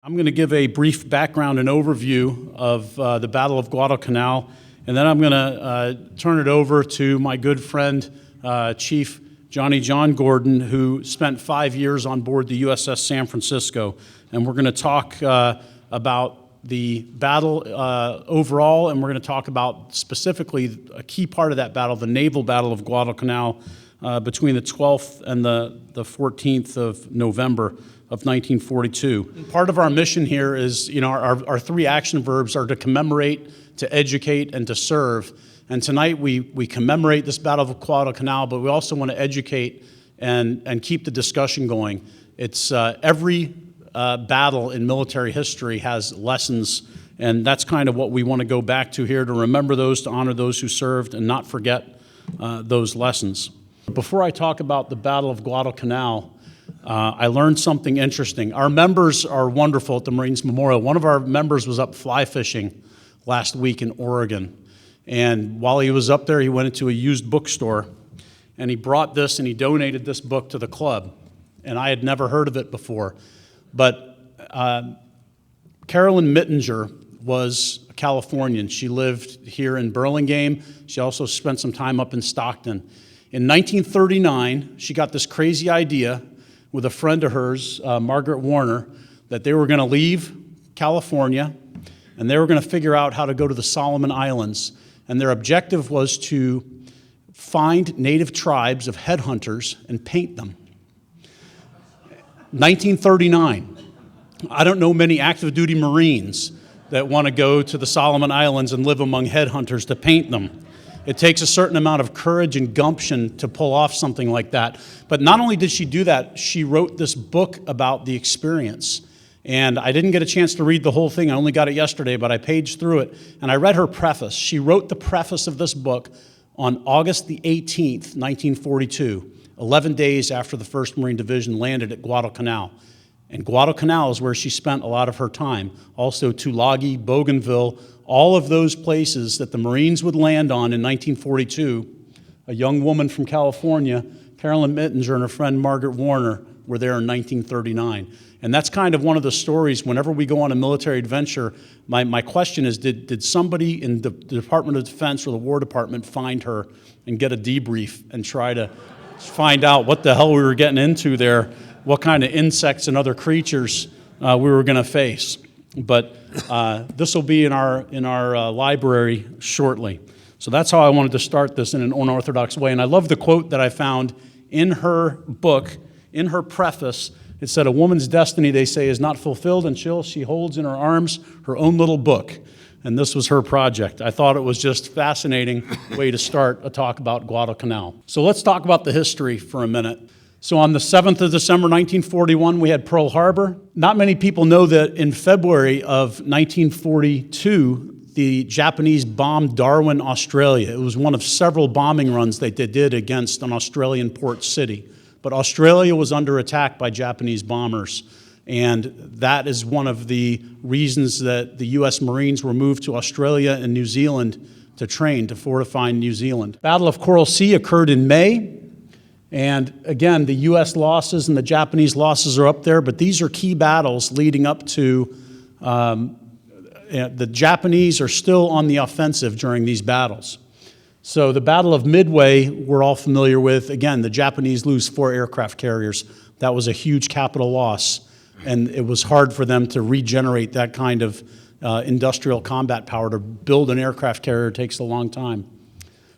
I'm going to give a brief background and overview of the Battle of Guadalcanal, and then I'm going to turn it over to my good friend, Chief Johnny JonGordon, who spent 5 years on board the USS San Francisco. And we're going to talk about the battle overall, and we're going to talk about specifically a key part of that battle, the naval battle of Guadalcanal, between the 12th and the 14th of November of 1942. Part of our mission here is, our three action verbs are to commemorate, to educate, and to serve. And tonight we commemorate this Battle of Guadalcanal, but we also want to educate and keep the discussion going. It's every battle in military history has lessons, and that's kind of what we want to go back to here, to remember those, to honor those who served, and not forget those lessons. Before I talk about the Battle of Guadalcanal, I learned something interesting. Our members are wonderful at the Marines Memorial. One of our members was up fly fishing last week in Oregon. And while he was up there, he went into a used bookstore, and he brought this and he donated this book to the club. And I had never heard of it before. But Carolyn Mittinger was a Californian. She lived here in Burlingame. She also spent some time up in Stockton. In 1939, she got this crazy idea with a friend of hers, Margaret Warner, that they were going to leave California and they were going to figure out how to go to the Solomon Islands. And their objective was to find native tribes of headhunters and paint them. 1939. I don't know many active duty Marines that want to go to the Solomon Islands and live among headhunters to paint them. It takes a certain amount of courage and gumption to pull off something like that. But not only did she do that, she wrote this book about the experience. And I didn't get a chance to read the whole thing. I only got it yesterday, but I paged through it. And I read her preface. She wrote the preface of this book on August the 18th, 1942, 11 days after the 1st Marine Division landed at Guadalcanal. And Guadalcanal is where she spent a lot of her time. Also Tulagi, Bougainville, all of those places that the Marines would land on in 1942. A young woman from California, Carolyn Mittinger, and her friend Margaret Warner were there in 1939. And that's kind of one of the stories. Whenever we go on a military adventure, my question is, did somebody in the Department of Defense or the War Department find her and get a debrief and try to find out what the hell we were getting into there, what kind of insects and other creatures we were going to face? But this will be in our library shortly. So that's how I wanted to start this in an unorthodox way. And I love the quote that I found in her book, in her preface. It said, "A woman's destiny, they say, is not fulfilled until she holds in her arms her own little book." And this was her project. I thought it was just a fascinating way to start a talk about Guadalcanal. So let's talk about the history for a minute. So on the 7th of December, 1941, we had Pearl Harbor. Not many people know that in February of 1942, the Japanese bombed Darwin, Australia. It was one of several bombing runs that they did against an Australian port city. But Australia was under attack by Japanese bombers. And that is one of the reasons that the U.S. Marines were moved to Australia and New Zealand to train, to fortify New Zealand. Battle of Coral Sea occurred in May. And again, the U.S. losses and the Japanese losses are up there, but these are key battles leading up to, the Japanese are still on the offensive during these battles. So the Battle of Midway, we're all familiar with. Again, the Japanese lose 4 aircraft carriers. That was a huge capital loss, and it was hard for them to regenerate that kind of industrial combat power. To build an aircraft carrier takes a long time.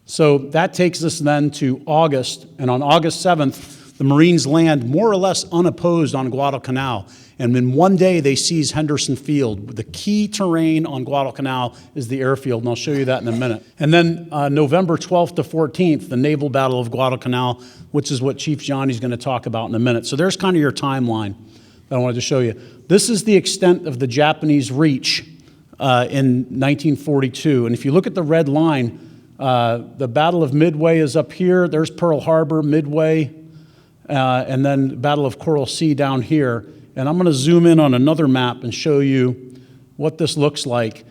So that takes us then to August, and on August 7th, the Marines land more or less unopposed on Guadalcanal, and in one day they seize Henderson Field. The key terrain on Guadalcanal is the airfield, and I'll show you that in a minute. And then November 12th to 14th, the naval battle of Guadalcanal, which is what Chief Johnny's going to talk about in a minute. So there's kind of your timeline that I wanted to show you. This is the extent of the Japanese reach in 1942, and if you look at the red line, the Battle of Midway is up here. There's Pearl Harbor, Midway, and then Battle of Coral Sea down here. And I'm going to zoom in on another map and show you what this looks like.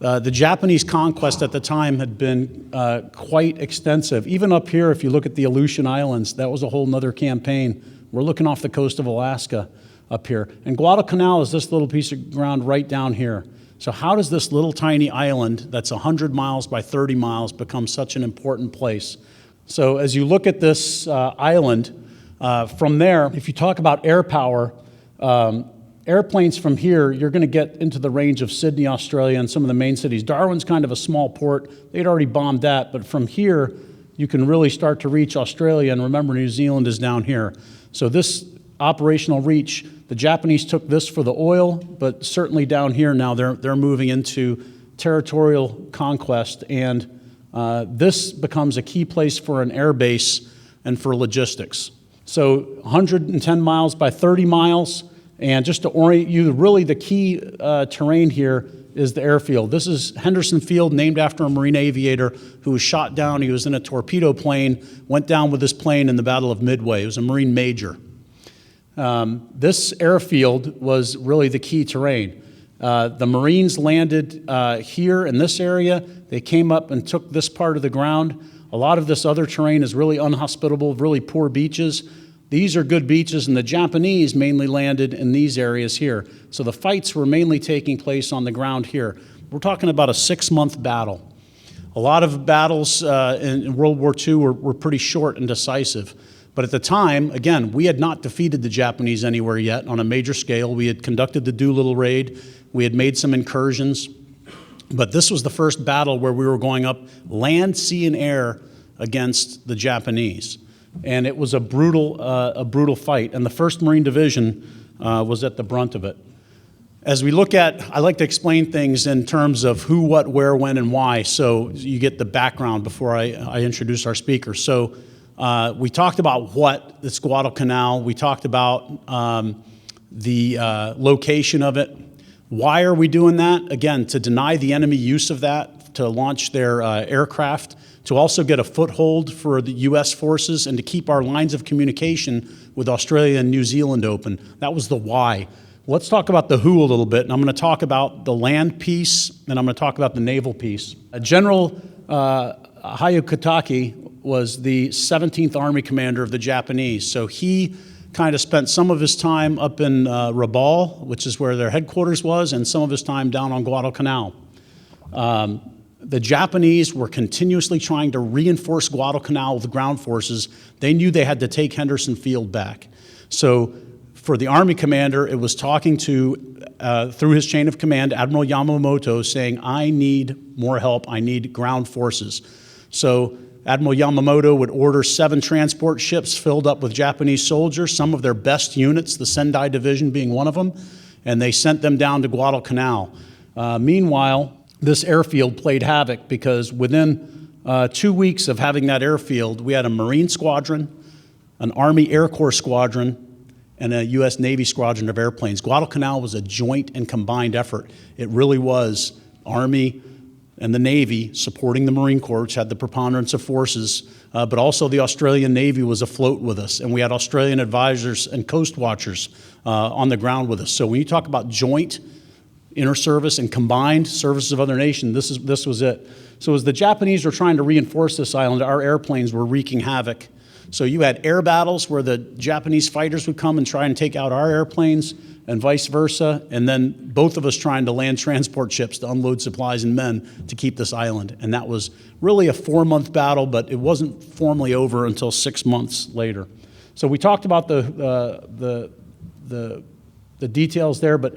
The Japanese conquest at the time had been quite extensive. Even up here, if you look at the Aleutian Islands, that was a whole nother campaign. We're looking off the coast of Alaska. up here. And Guadalcanal is this little piece of ground right down here. So how does this little tiny island that's 100 miles by 30 miles become such an important place? So as you look at this island, from there, if you talk about air power, airplanes from here, you're going to get into the range of Sydney, Australia, and some of the main cities. Darwin's kind of a small port. They'd already bombed that, but from here, you can really start to reach Australia, and remember, New Zealand is down here. So this operational reach, the Japanese took this for the oil, but certainly down here now they're moving into territorial conquest, and this becomes a key place for an air base and for logistics. So 110 miles by 30 miles, and just to orient you, really the key terrain here is the airfield. This is Henderson Field, named after a Marine aviator who was shot down. He was in a torpedo plane, went down with his plane in the Battle of Midway. He was a Marine major. This airfield was really the key terrain. The Marines landed here in this area. They came up and took this part of the ground. A lot of this other terrain is really unhospitable, really poor beaches. These are good beaches, and the Japanese mainly landed in these areas here. So the fights were mainly taking place on the ground here. We're talking about a 6-month battle. A lot of battles in World War II were pretty short and decisive. But at the time, again, we had not defeated the Japanese anywhere yet on a major scale. We had conducted the Doolittle raid. We had made some incursions. But this was the first battle where we were going up land, sea, and air against the Japanese. And it was a brutal fight. And the 1st Marine Division was at the brunt of it. As we look at, I like to explain things in terms of who, what, where, when, and why, so you get the background before I introduce our speaker. So we talked about what, this Guadalcanal. We talked about the location of it. Why are we doing that? Again, to deny the enemy use of that, to launch their aircraft, to also get a foothold for the U.S. forces, and to keep our lines of communication with Australia and New Zealand open. That was the why. Let's talk about the who a little bit, and I'm going to talk about the land piece, and I'm going to talk about the naval piece. General Hayakatake was the 17th Army commander of the Japanese, so he kind of spent some of his time up in Rabaul, which is where their headquarters was, and some of his time down on Guadalcanal. The Japanese were continuously trying to reinforce Guadalcanal with ground forces. They knew they had to take Henderson Field back. So for the Army commander, it was talking to, through his chain of command, Admiral Yamamoto, saying, I need more help, I need ground forces. So Admiral Yamamoto would order 7 transport ships filled up with Japanese soldiers, some of their best units, the Sendai Division being one of them, and they sent them down to Guadalcanal. Meanwhile, this airfield played havoc because within 2 weeks of having that airfield, we had a Marine squadron, an Army Air Corps squadron, and a U.S. Navy squadron of airplanes. Guadalcanal was a joint and combined effort. It really was Army and the Navy supporting the Marine Corps, which had the preponderance of forces, but also the Australian Navy was afloat with us, and we had Australian advisors and coast watchers on the ground with us. So when you talk about joint inter-service and combined services of other nations, this was it. So as the Japanese were trying to reinforce this island, our airplanes were wreaking havoc. So you had air battles where the Japanese fighters would come and try and take out our airplanes, and vice versa, and then both of us trying to land transport ships to unload supplies and men to keep this island. And that was really a 4-month battle, but it wasn't formally over until 6 months later. So we talked about the details there, but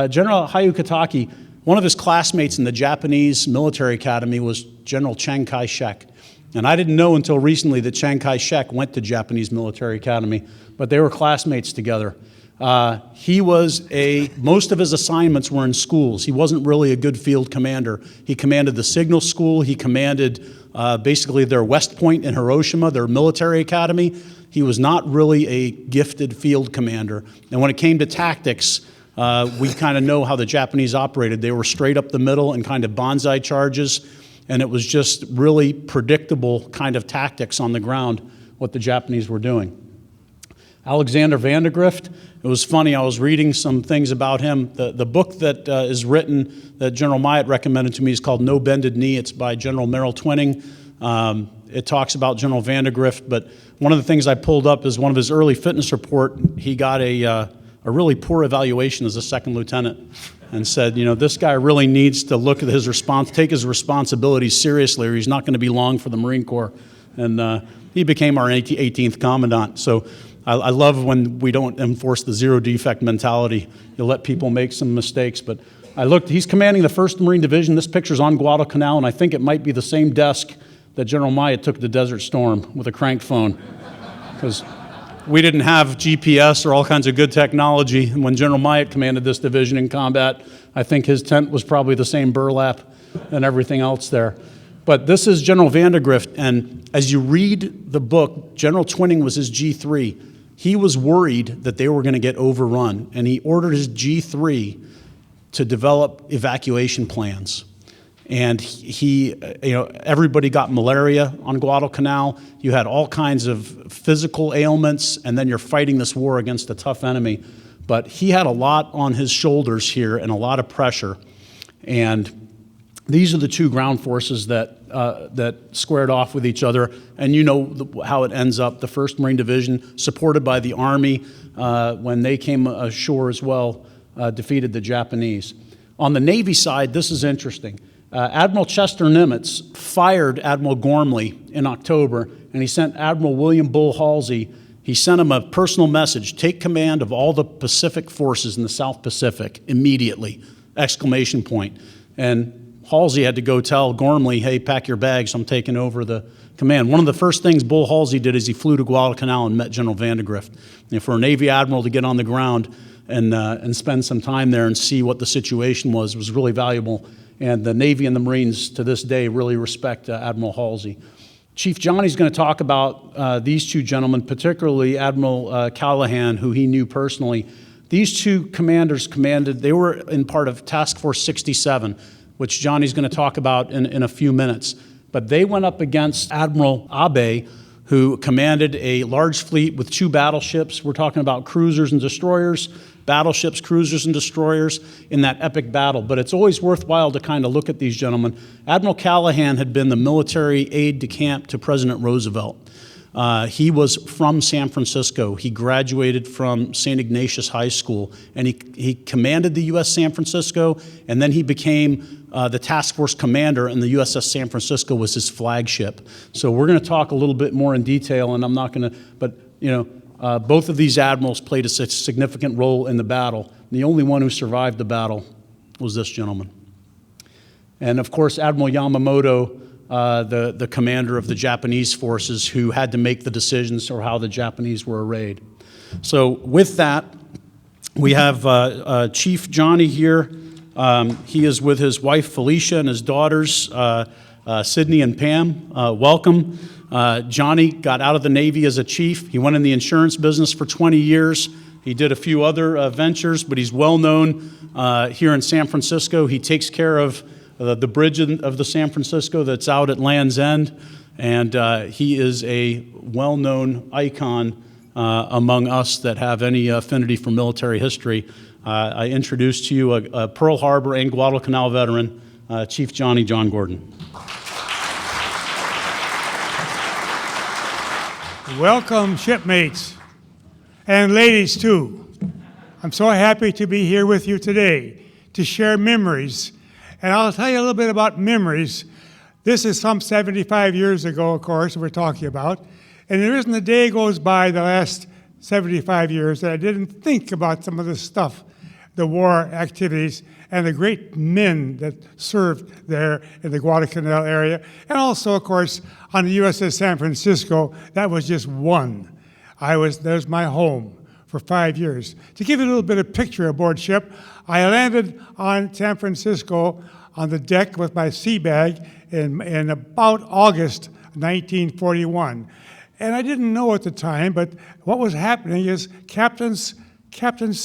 General Hayakatake, one of his classmates in the Japanese military academy was General Chiang Kai-shek. And I didn't know until recently that Chiang Kai-shek went to Japanese military academy, but they were classmates together. Most of his assignments were in schools. He wasn't really a good field commander. He commanded the signal school. He commanded basically their West Point in Hiroshima, their military academy. He was not really a gifted field commander. And when it came to tactics, we kind of know how the Japanese operated. They were straight up the middle and kind of bonsai charges, and it was just really predictable kind of tactics on the ground, what the Japanese were doing. Alexander Vandegrift, it was funny, I was reading some things about him. The book that is written, that General Myatt recommended to me, is called No Bended Knee. It's by General Merrill Twining. It talks about General Vandegrift, but one of the things I pulled up is one of his early fitness report. He got a a really poor evaluation as a second lieutenant and said, this guy really needs to look at take his responsibilities seriously, or he's not going to be long for the Marine Corps. And he became our 18th commandant. So I love when we don't enforce the zero defect mentality. You let people make some mistakes. But I looked, he's commanding the 1st Marine Division. This picture's on Guadalcanal, and I think it might be the same desk that General Myatt took to Desert Storm with a crank phone. Because we didn't have GPS or all kinds of good technology. And when General Myatt commanded this division in combat, I think his tent was probably the same burlap and everything else there. But this is General Vandegrift, and as you read the book, General Twining was his G3. He was worried that they were going to get overrun, and he ordered his G3 to develop evacuation plans. And everybody got malaria on Guadalcanal. You had all kinds of physical ailments, and then you're fighting this war against a tough enemy. But he had a lot on his shoulders here and a lot of pressure. And these are the two ground forces that squared off with each other, and how it ends up. The 1st Marine Division, supported by the Army, when they came ashore as well, defeated the Japanese. On the Navy side, this is interesting. Admiral Chester Nimitz fired Admiral Gormley in October, and he sent Admiral William Bull Halsey, he sent him a personal message: take command of all the Pacific forces in the South Pacific immediately! ! And Halsey had to go tell Gormley, hey, pack your bags, I'm taking over the command. One of the first things Bull Halsey did is he flew to Guadalcanal and met General Vandegrift. And for a Navy admiral to get on the ground and spend some time there and see what the situation was really valuable. And the Navy and the Marines to this day really respect Admiral Halsey. Chief Johnny's going to talk about these two gentlemen, particularly Admiral Callahan, who he knew personally. These two commanders they were in part of Task Force 67, which Johnny's going to talk about in a few minutes. But they went up against Admiral Abe, who commanded a large fleet with 2 battleships. We're talking about cruisers and destroyers, battleships, cruisers and destroyers in that epic battle. But it's always worthwhile to kind of look at these gentlemen. Admiral Callahan had been the military aide-de-camp to President Roosevelt. He was from San Francisco. He graduated from St. Ignatius High School, and he commanded the U.S. San Francisco, and then he became the task force commander, and the USS San Francisco was his flagship. So we're going to talk a little bit more in detail, and I'm not going to, but both of these admirals played a significant role in the battle. The only one who survived the battle was this gentleman. And of course, Admiral Yamamoto, the commander of the Japanese forces, who had to make the decisions for how the Japanese were arrayed. So with that, we have Chief Johnny here. He is with his wife Felicia and his daughters Sydney and Pam. Welcome. Johnny got out of the Navy as a chief. He went in the insurance business for 20 years. He did a few other ventures, but he's well known here in San Francisco. He takes care of the bridge of the San Francisco that's out at Land's End, and he is a well-known icon among us that have any affinity for military history. I introduce to you a Pearl Harbor and Guadalcanal veteran, Chief Johnny JonGordon. Welcome, shipmates, and ladies too. I'm so happy to be here with you today to share memories. And I'll tell you a little bit about memories. This is some 75 years ago, of course, we're talking about. And there isn't a day goes by the last 75 years that I didn't think about some of the stuff, the war activities, and the great men that served there in the Guadalcanal area. And also, of course, on the USS San Francisco, that was just one. There's my home for 5 years. To give you a little bit of picture aboard ship, I landed on San Francisco on the deck with my sea bag in about August 1941. And I didn't know at the time, but what was happening is captain's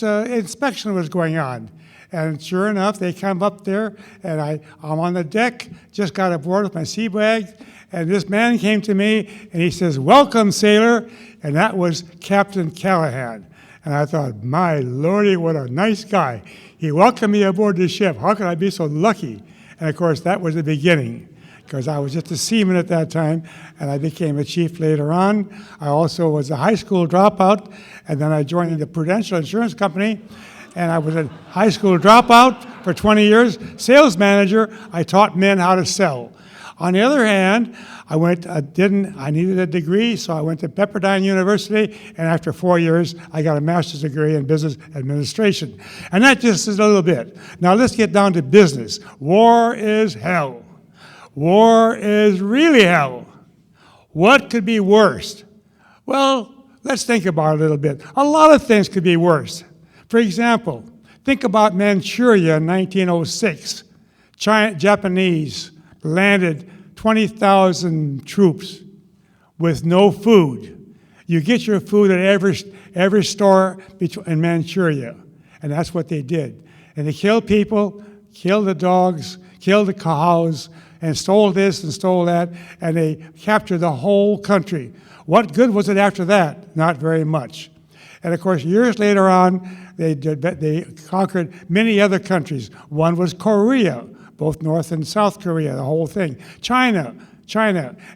inspection was going on. And sure enough, they come up there, and I'm on the deck, just got aboard with my sea bag, and this man came to me, and he says, "Welcome, sailor," and that was Captain Callahan. And I thought, my lordy, what a nice guy. He welcomed me aboard the ship. How could I be so lucky? And of course, that was the beginning. because I was just a seaman at that time, and I became a chief later on. I also was a high school dropout, and then I joined the Prudential Insurance Company, and I was a high school dropout for 20 years. Sales manager, I taught men how to sell. On the other hand, I needed a degree, so I went to Pepperdine University, and after 4 years, I got a master's degree in business administration. And that just is a little bit. Now let's get down to business. War is hell. War is really hell. What could be worse? Well, let's think about it a little bit. A lot of things could be worse. For example, think about Manchuria in 1906. Japanese landed 20,000 troops with no food. You get your food at every store in Manchuria, and that's what they did. And they killed people, killed the dogs, killed the cows, and stole this and stole that, and they captured the whole country. What good was it after that? Not very much. And of course, years later on, they conquered many other countries. One was Korea, both North and South Korea, the whole thing. China,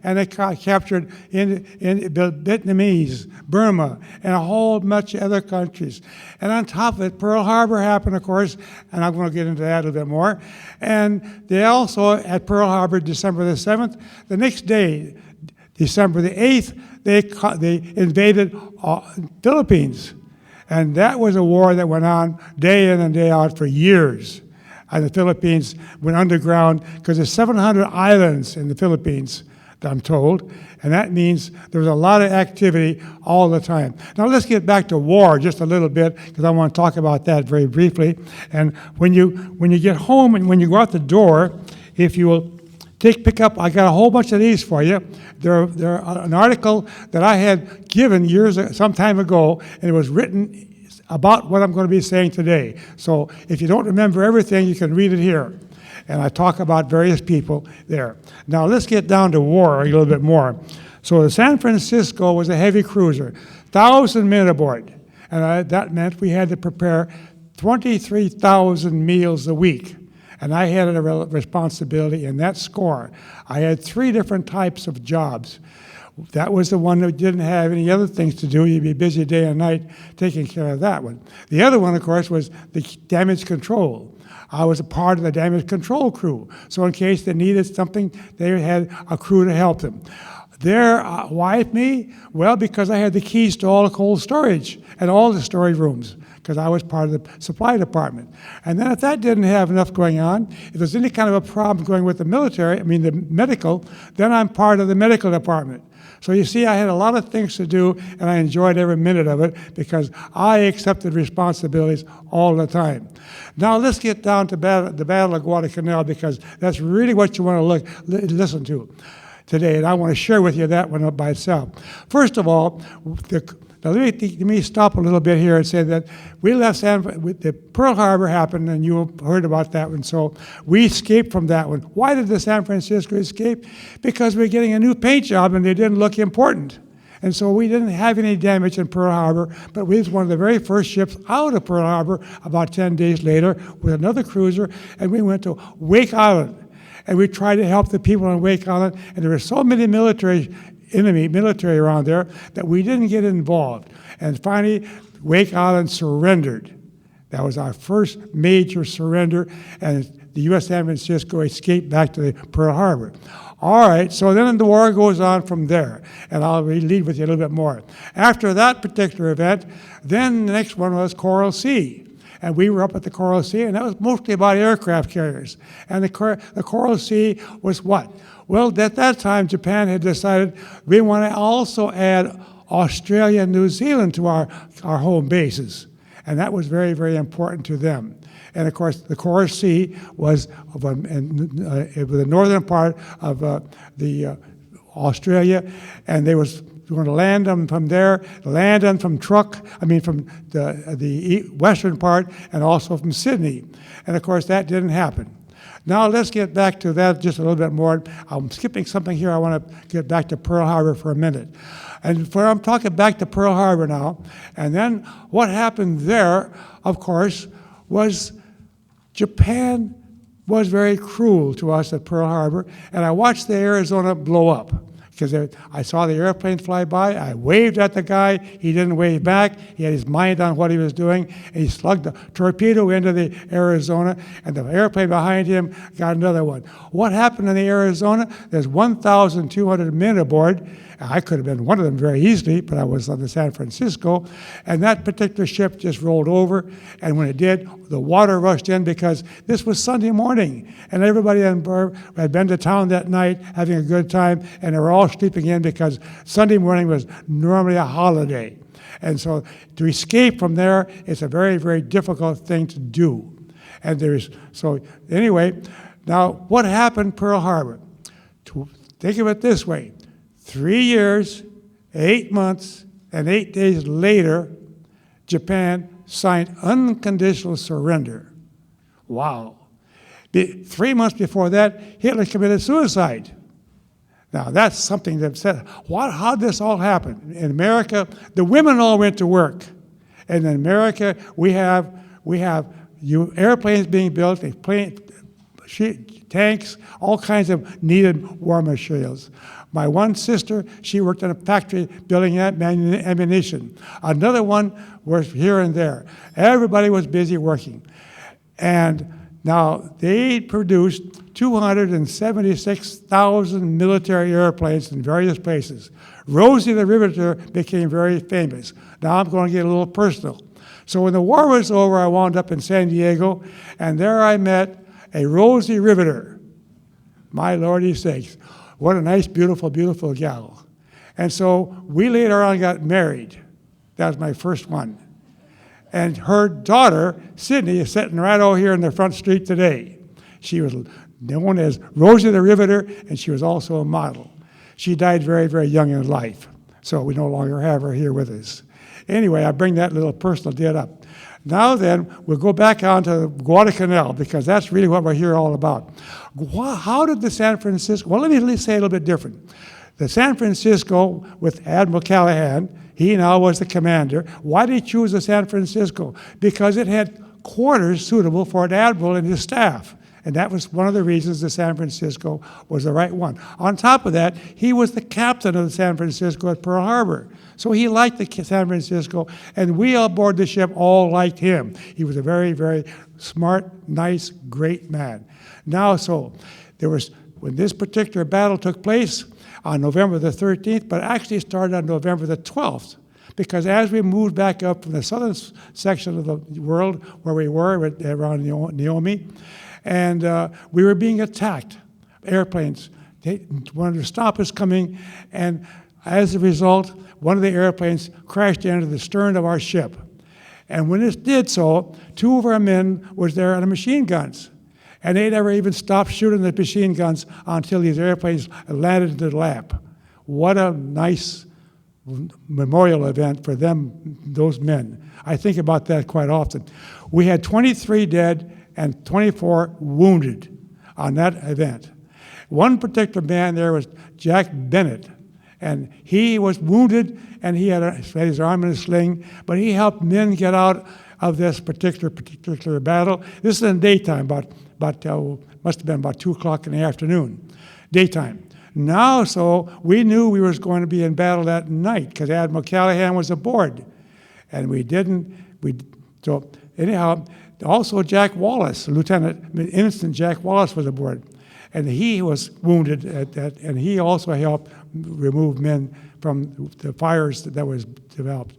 and they captured in Vietnamese, Burma, and a whole bunch of other countries. And on top of it, Pearl Harbor happened, of course, and I'm going to get into that a little bit more. And they also, at Pearl Harbor, December the 7th, the next day, December the 8th, they invaded Philippines. And that was a war that went on day in and day out for years. And the Philippines went underground because there's 700 islands in the Philippines, I'm told, and that means there was a lot of activity all the time. Now let's get back to war just a little bit, because I want to talk about that very briefly. And when you get home and when you go out the door, if you will pick up, I got a whole bunch of these for you. They're an article that I had given some time ago, and it was written about what I'm going to be saying today. So if you don't remember everything, you can read it here. And I talk about various people there. Now let's get down to war a little bit more. So the San Francisco was a heavy cruiser, 1,000 men aboard. And that meant we had to prepare 23,000 meals a week. And I had a responsibility in that score. I had 3 different types of jobs. That was the one that didn't have any other things to do. You'd be busy day and night taking care of that one. The other one, of course, was the damage control. I was a part of the damage control crew. So in case they needed something, they had a crew to help them. Why me? Well, because I had the keys to all the cold storage and all the storage rooms, because I was part of the supply department. And then if that didn't have enough going on, if there's any kind of a problem going with the the medical, then I'm part of the medical department. So you see, I had a lot of things to do, and I enjoyed every minute of it because I accepted responsibilities all the time. Now let's get down to the Battle of Guadalcanal, because that's really what you want to listen to today, and I want to share with you that one up by itself. First of all, let me stop a little bit here and say that we left the Pearl Harbor happened, and you heard about that one, so we escaped from that one. Why did the San Francisco escape? Because we were getting a new paint job, and they didn't look important. And so we didn't have any damage in Pearl Harbor, but we was one of the very first ships out of Pearl Harbor about 10 days later with another cruiser, and we went to Wake Island. And we tried to help the people on Wake Island, and there were so many military around there that we didn't get involved. And finally, Wake Island surrendered. That was our first major surrender, and the U.S. San Francisco escaped back to the Pearl Harbor. All right, so then the war goes on from there, and I'll lead with you a little bit more. After that particular event, then the next one was Coral Sea. And we were up at the Coral Sea, and that was mostly about aircraft carriers. And the Coral Sea was what? Well, at that time, Japan had decided we want to also add Australia and New Zealand to our home bases. And that was very, very important to them. And of course, the Coral Sea was the northern part of Australia, and they was going to land them from there, land them from from the western part, and also from Sydney. And of course, that didn't happen. Now let's get back to that just a little bit more. I'm skipping something here. I want to get back to Pearl Harbor for a minute. And I'm talking back to Pearl Harbor now. And then what happened there, of course, was Japan was very cruel to us at Pearl Harbor, and I watched the Arizona blow up. Because I saw the airplane fly by, I waved at the guy, he didn't wave back, he had his mind on what he was doing, and he slugged a torpedo into the Arizona, and the airplane behind him got another one. What happened in the Arizona? There's 1,200 men aboard. I could have been one of them very easily, but I was on the San Francisco, and that particular ship just rolled over, and when it did, the water rushed in because this was Sunday morning, and everybody had been to town that night having a good time, and they were all sleeping in because Sunday morning was normally a holiday. And so to escape from there is a very, very difficult thing to do. And so anyway, now what happened Pearl Harbor? Think of it this way. 3 years, 8 months, and 8 days later, Japan signed unconditional surrender. Wow. 3 months before that, Hitler committed suicide. Now, that's something that said, how did this all happen? In America, the women all went to work. And in America, we have airplanes being built, tanks, all kinds of needed war materials. My one sister, she worked in a factory building ammunition. Another one was here and there. Everybody was busy working. And now they produced 276,000 military airplanes in various places. Rosie the Riveter became very famous. Now I'm going to get a little personal. So when the war was over, I wound up in San Diego, and there I met a Rosie Riveter. My lordy sakes. What a nice, beautiful, beautiful gal. And so we later on got married. That was my first one. And her daughter, Sydney, is sitting right over here in the front street today. She was known as Rosie the Riveter, and she was also a model. She died very, very young in life, so we no longer have her here with us. Anyway, I bring that little personal debt up. Now then, we'll go back on to Guadalcanal, because that's really what we're here all about. How did the San Francisco, well, let me say it a little bit different. The San Francisco, with Admiral Callahan, he now was the commander. Why did he choose the San Francisco? Because it had quarters suitable for an admiral and his staff. And that was one of the reasons the San Francisco was the right one. On top of that, he was the captain of the San Francisco at Pearl Harbor. So he liked the San Francisco, and we aboard the ship all liked him. He was a very, very smart, nice, great man. Now, so there was, when this particular battle took place on November the 13th, but actually started on November the 12th, because as we moved back up from the southern section of the world where we were around Naomi, and we were being attacked. Airplanes, they wanted to stop us coming, and as a result, one of the airplanes crashed into the stern of our ship. And when it did so, 2 of our men was there on the machine guns. And they never even stopped shooting the machine guns until these airplanes landed into the lap. What a nice memorial event for them, those men. I think about that quite often. We had 23 dead and 24 wounded on that event. One particular man there was Jack Bennett, and he was wounded, and he had his arm in a sling, but he helped men get out of this particular battle. This is in daytime, must have been about 2 o'clock in the afternoon, daytime. Now, so we knew we was going to be in battle that night because Admiral Callahan was aboard, and so anyhow, also Jack Wallace, Ensign Jack Wallace was aboard, and he was wounded at that, and he also helped remove men from the fires that was developed.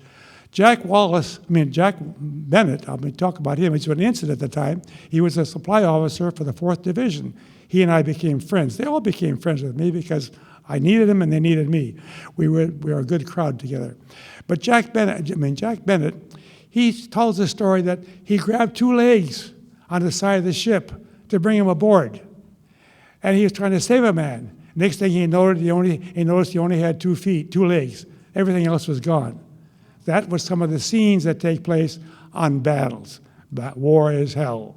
Jack Bennett, talk about him, he was an ensign at the time. He was a supply officer for the 4th Division. He and I became friends. They all became friends with me because I needed them and they needed me. We were a good crowd together. But Jack Bennett, he tells the story that he grabbed 2 legs on the side of the ship to bring him aboard. And he was trying to save a man. Next thing he noticed he only had 2 feet, 2 legs. Everything else was gone. That was some of the scenes that take place on battles. But war is hell.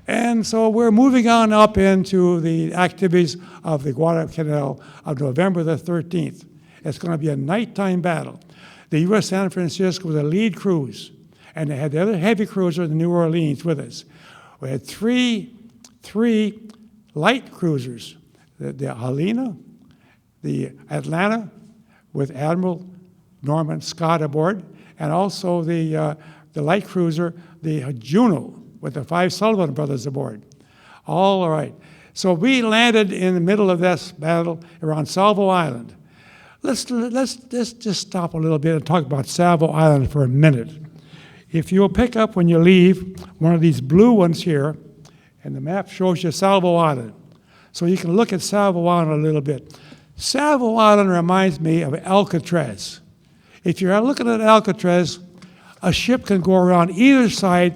And so we're moving on up into the activities of the Guadalcanal of November the 13th. It's going to be a nighttime battle. The U.S. San Francisco was a lead cruise, and they had the other heavy cruiser, the New Orleans, with us. We had 3 3 light cruisers, the Helena, the Atlanta with Admiral Norman Scott aboard, and also the light cruiser, the Juno with the 5 Sullivan brothers aboard. All right. So we landed in the middle of this battle around Salvo Island. Let's just stop a little bit and talk about Salvo Island for a minute. If you'll pick up when you leave one of these blue ones here, and the map shows you Salvo Island. So you can look at Salvo Island a little bit. Salvo Island reminds me of Alcatraz. If you're looking at Alcatraz, a ship can go around either side,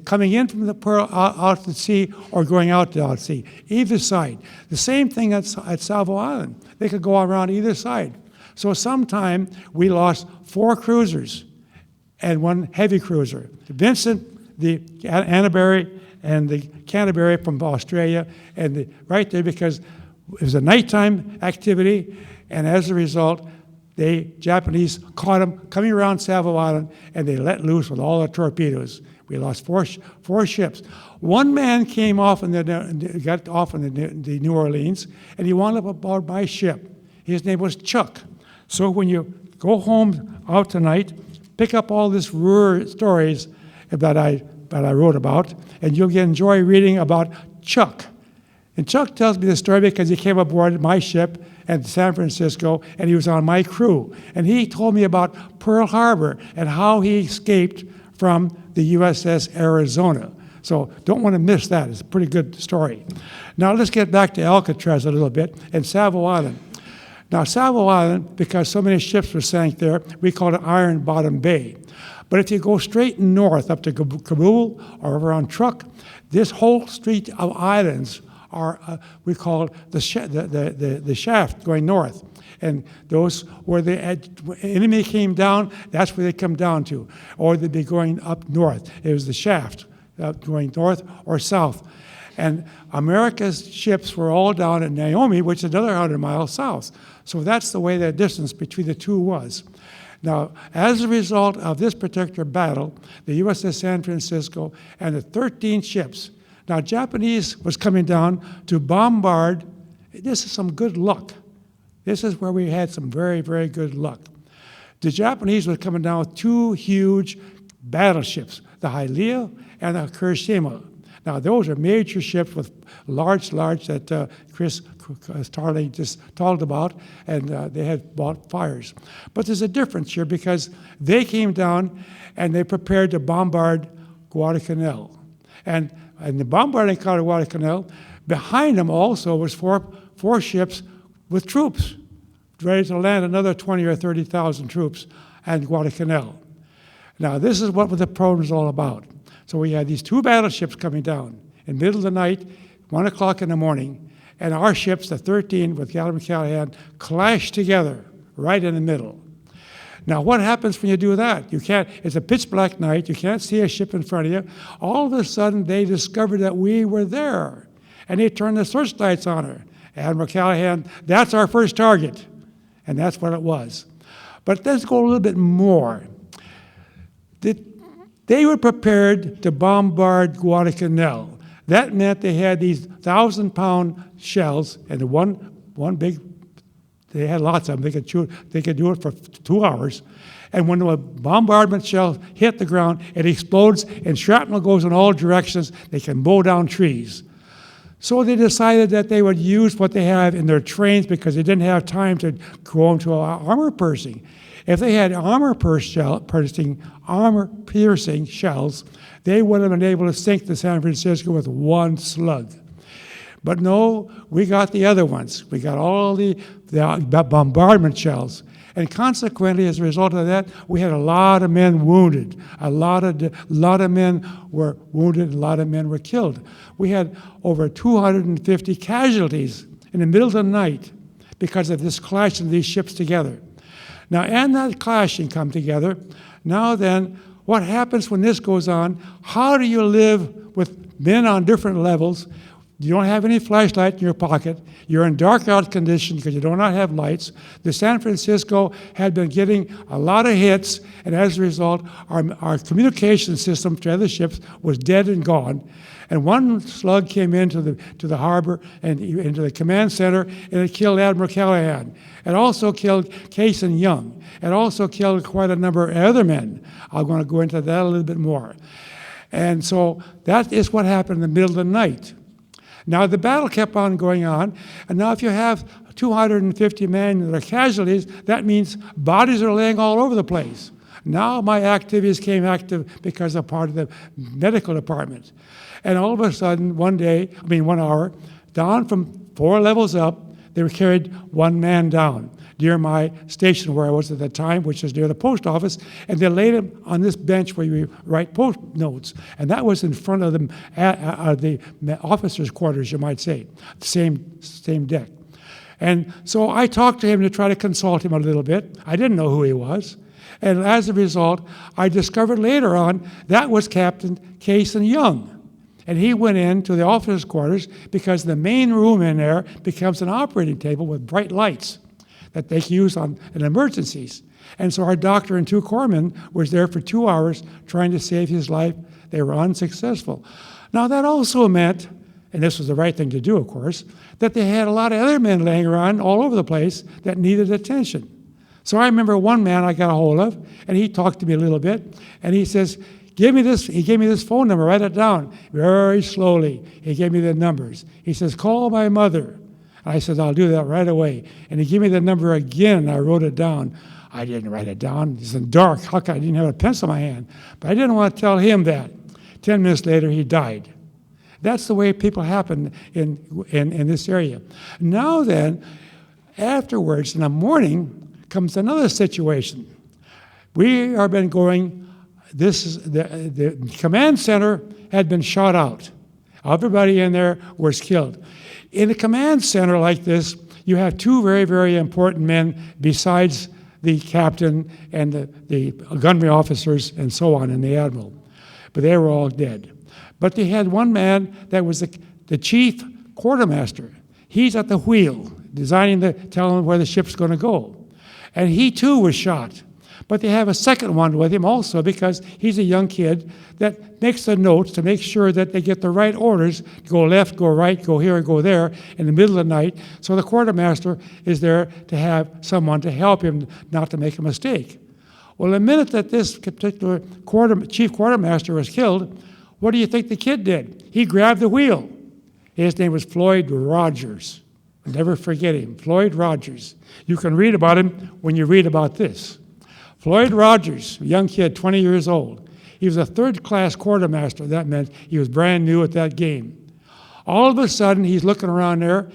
coming in from the Pearl out to sea or going out to sea, either side. The same thing at Salvo Island. They could go around either side. So sometime we lost 4 cruisers and 1 heavy cruiser. The Vincent, the Annaberry, and the Canterbury from Australia, and right there because it was a nighttime activity, and as a result, the Japanese caught them coming around Salvo Island, and they let loose with all the torpedoes. We lost 4 ships. 1 man came off got off in the New Orleans, and he wound up aboard my ship. His name was Chuck. So when you go home out tonight, pick up all these stories that I wrote about, and you'll enjoy reading about Chuck. And Chuck tells me the story because he came aboard my ship at San Francisco, and he was on my crew. And he told me about Pearl Harbor and how he escaped from the USS Arizona. So don't want to miss that. It's a pretty good story. Now let's get back to Alcatraz a little bit and Salvo Island. Now Salvo Island, because so many ships were sank there, we call it Iron Bottom Bay. But if you go straight north up to Kabul or around Truk, this whole street of islands are, we call the shaft going north. And those where the enemy came down, that's where they come down to. Or they'd be going up north. It was the shaft going north or south. And America's ships were all down at Naomi, which is another 100 miles south. So that's the way the distance between the two was. Now, as a result of this particular battle, the USS San Francisco and the 13 ships, now Japanese was coming down to bombard. This is some good luck. This is where we had some very, very good luck. The Japanese were coming down with 2 huge battleships, the Hialeah and the Hiroshima. Now, those are major ships with large that Chris Starling just talked about, and they had bought fires. But there's a difference here because they came down and they prepared to bombard Guadalcanal. And the bombarding of Guadalcanal, behind them also was four ships with troops, ready to land another 20 or 30,000 troops at Guadalcanal. Now, this is what the program is all about. So we had these 2 battleships coming down in the middle of the night, 1 o'clock in the morning, and our ships, the 13 with Gallagher and Callahan, clashed together right in the middle. Now, what happens when you do that? You can't, it's a pitch black night, you can't see a ship in front of you. All of a sudden, they discovered that we were there, and they turned the searchlights on her. Admiral Callahan, that's our first target, and that's what it was. But let's go a little bit more. They were prepared to bombard Guadalcanal. That meant they had these 1,000-pound shells, and one big, they had lots of them. They could do it for 2 hours. And when the bombardment shell hit the ground, it explodes, and shrapnel goes in all directions. They can mow down trees. So they decided that they would use what they have in their trains because they didn't have time to go into armor piercing. If they had armor-piercing shells, they would have been able to sink the San Francisco with 1 slug. But no, we got the other ones. We got all the bombardment shells. And consequently, as a result of that, we had a lot of men wounded. A lot of men were wounded, a lot of men were killed. We had over 250 casualties in the middle of the night because of this clash of these ships together. Now, and that clashing come together, now then, what happens when this goes on? How do you live with men on different levels, You don't have any flashlight in your pocket. You're in dark out condition because you do not have lights. The San Francisco had been getting a lot of hits, and as a result, our communication system to other ships was dead and gone. And one slug came into the harbor and into the command center, and it killed Admiral Callahan. It also killed Case and Young. It also killed quite a number of other men. I'm going to go into that a little bit more. And so that is what happened in the middle of the night. Now, the battle kept on going on, and now if you have 250 men that are casualties, that means bodies are laying all over the place. Now my activities came active because I'm part of the medical department. And all of a sudden, 1 hour, down from 4 levels up, they carried 1 man down near my station where I was at the time, which is near the post office, and they laid him on this bench where you write post notes. And that was in front of the officers' quarters, you might say, the same deck. And so I talked to him to try to consult him a little bit. I didn't know who he was. And as a result, I discovered later on that was Captain Case and Young. And he went into the officers' quarters because the main room in there becomes an operating table with bright lights that they can use in emergencies. And so our doctor and 2 corpsmen was there for 2 hours trying to save his life. They were unsuccessful. Now that also meant, and this was the right thing to do, of course, that they had a lot of other men laying around all over the place that needed attention. So I remember one man I got a hold of, and he talked to me a little bit, and he says, he gave me this phone number, write it down. Very slowly, he gave me the numbers. He says, call my mother. I said, I'll do that right away. And he gave me the number again, and I wrote it down. I didn't write it down. It's in dark. I didn't have a pencil in my hand. But I didn't want to tell him that. 10 minutes later, he died. That's the way people happen in this area. Now then, afterwards, in the morning, comes another situation. We have been going, the command center had been shot out. Everybody in there was killed. In a command center like this, you have 2 very, very important men besides the captain and the gunnery officers and so on, and the admiral. But they were all dead. But they had one man that was the chief quartermaster. He's at the wheel, telling them where the ship's going to go. And he too was shot. But they have a second one with him also because he's a young kid that makes the notes to make sure that they get the right orders to go left, go right, go here, go there in the middle of the night. So the quartermaster is there to have someone to help him not to make a mistake. Well, the minute that this particular chief quartermaster was killed, what do you think the kid did? He grabbed the wheel. His name was Floyd Rogers. I'll never forget him, Floyd Rogers. You can read about him when you read about this. Floyd Rogers, a young kid, 20 years old. He was a third-class quartermaster. That meant he was brand new at that game. All of a sudden, he's looking around there,